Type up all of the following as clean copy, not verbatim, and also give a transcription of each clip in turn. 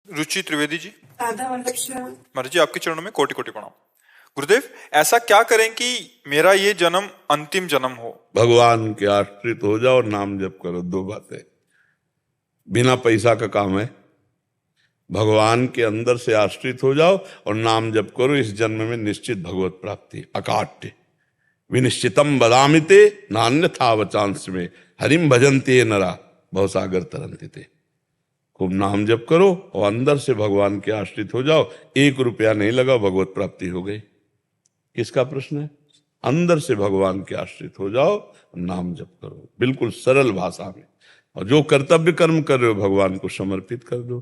रुचि त्रिवेदी जी। राधा वल्लभ महाराज जी आपके चरणों में कोटि कोटि प्रणाम। गुरुदेव, ऐसा क्या करें कि मेरा ये जन्म अंतिम जन्म हो? भगवान के आश्रित हो जाओ और नाम जप करो। दो बातें, बिना पैसा का काम है। भगवान के अंदर से आश्रित हो जाओ और नाम जप करो। इस जन्म में निश्चित भगवत प्राप्ति। अकाट्य विनिश्चितम बदामिते नान्यथा वचांस में हरिम भजन्ते नरा भवसागर तरंति ते। खूब नाम जप करो और अंदर से भगवान के आश्रित हो जाओ। 1 रुपया नहीं लगा, भगवत प्राप्ति हो गई। किसका प्रश्न है? अंदर से भगवान के आश्रित हो जाओ, नाम जप करो बिल्कुल सरल भाषा में। और जो कर्तव्य कर्म कर रहे हो भगवान को समर्पित कर दो।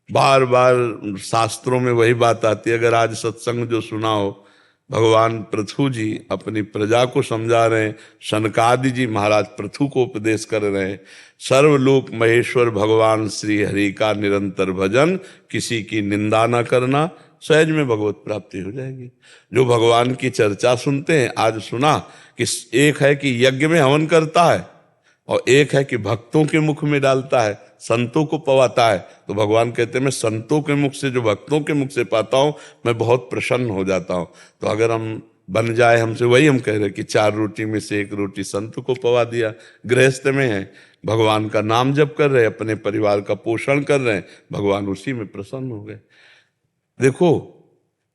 बार बार शास्त्रों में वही बात आती है। अगर आज सत्संग जो सुना हो, भगवान पृथु जी अपनी प्रजा को समझा रहे हैं, शनकादि जी महाराज पृथु को उपदेश कर रहे हैं। सर्वलोक महेश्वर भगवान श्री हरि का निरंतर भजन, किसी की निंदा न करना, सहज में भगवत प्राप्ति हो जाएगी। जो भगवान की चर्चा सुनते हैं, आज सुना कि एक है कि यज्ञ में हवन करता है और एक है कि भक्तों के मुख में डालता है, संतों को पवाता है। तो भगवान कहते हैं मैं संतों के मुख से, जो भक्तों के मुख से पाता हूं, मैं बहुत प्रसन्न हो जाता हूं। तो अगर हम बन जाए हमसे, वही हम कह रहे हैं कि 4 रोटी में से 1 रोटी संत को पवा दिया। गृहस्थ में है, भगवान का नाम जप कर रहे, अपने परिवार का पोषण कर रहे हैं, भगवान उसी में प्रसन्न हो गए। देखो,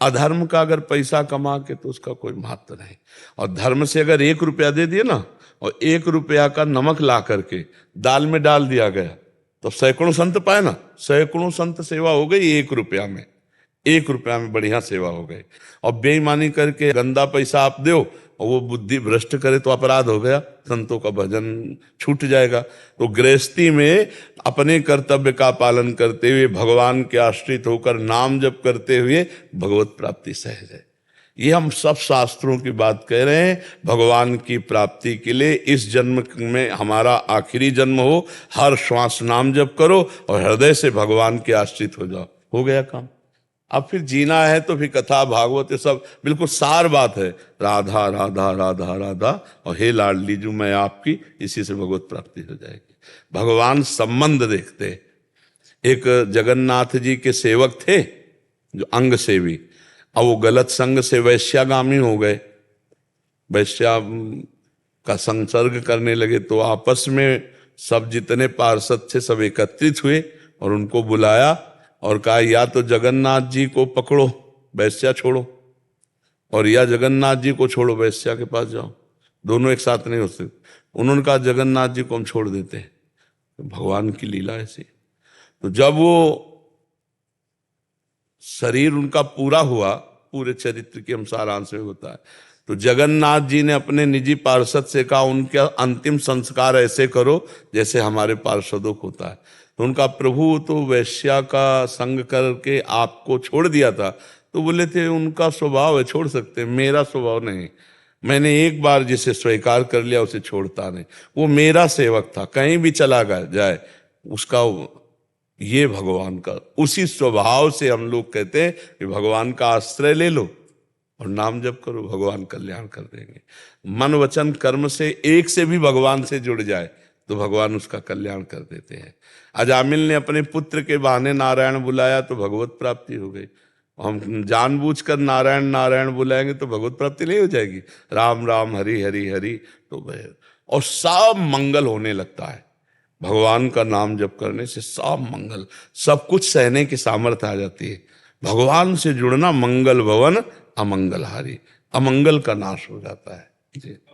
अधर्म का अगर पैसा कमा के तो उसका कोई महत्व नहीं, और धर्म से अगर 1 रुपया दे दिए ना, और 1 रुपया का नमक ला करके दाल में डाल दिया गया, तो सैकड़ों संत पाए ना। सैकड़ों संत सेवा हो गई 1 रुपया में। 1 रुपया में बढ़िया सेवा हो गई। और बेईमानी करके गंदा पैसा आप दो और वो बुद्धि भ्रष्ट करे तो अपराध हो गया, संतों का भजन छूट जाएगा। तो गृहस्थी में अपने कर्तव्य का पालन करते हुए, भगवान के आश्रित होकर नाम जप करते हुए भगवत प्राप्ति सहज है। ये हम सब शास्त्रों की बात कह रहे हैं। भगवान की प्राप्ति के लिए इस जन्म में हमारा आखिरी जन्म हो, हर श्वास नाम जप करो और हृदय से भगवान के आश्रित हो जाओ, हो गया काम। अब फिर जीना है तो फिर कथा भागवत ये सब बिल्कुल सार बात है। राधा राधा राधा राधा और हे लाडली जू मैं आपकी, इसी से भगवत प्राप्ति हो जाएगी। भगवान संबंध देखते। एक जगन्नाथ जी के सेवक थे जो अंग सेवी, अब वो गलत संग से वैश्यागामी हो गए, वैश्या का संसर्ग करने लगे। तो आपस में सब जितने पार्षद थे सब एकत्रित हुए और उनको बुलाया और कहा या तो जगन्नाथ जी को पकड़ो, वैश्या छोड़ो, और या जगन्नाथ जी को छोड़ो, वैश्या के पास जाओ। दोनों एक साथ नहीं हो सकते। उन्होंने कहा जगन्नाथ जी को हम छोड़ देते हैं। तो भगवान की लीला ऐसी। तो जब वो शरीर उनका पूरा हुआ, पूरे चरित्र के हम सारांश में होता है, तो जगन्नाथ जी ने अपने निजी पार्षद से कहा उनका अंतिम संस्कार ऐसे करो जैसे हमारे पार्षदों को होता है। तो उनका प्रभु तो वैश्या का संग करके आपको छोड़ दिया था। तो बोले थे उनका स्वभाव है, छोड़ सकते, मेरा स्वभाव नहीं। मैंने एक बार जिसे स्वीकार कर लिया उसे छोड़ता नहीं। वो मेरा सेवक था, कहीं भी चला जाए उसका, ये भगवान का उसी स्वभाव से हम लोग कहते हैं कि भगवान का आश्रय ले लो और नाम जप करो, भगवान कल्याण कर देंगे। मन वचन कर्म से एक से भी भगवान से जुड़ जाए तो भगवान उसका कल्याण कर देते हैं। अजामिल ने अपने पुत्र के बहाने नारायण बुलाया तो भगवत प्राप्ति हो गई। हम जानबूझकर नारायण नारायण बुलाएंगे तो भगवत प्राप्ति नहीं हो जाएगी। राम राम हरि हरि हरि तो और सब मंगल होने लगता है। भगवान का नाम जप करने से सब मंगल, सब कुछ सहने की सामर्थ्य आ जाती है। भगवान से जुड़ना मंगल भवन अमंगलहारी, अमंगल का नाश हो जाता है जी।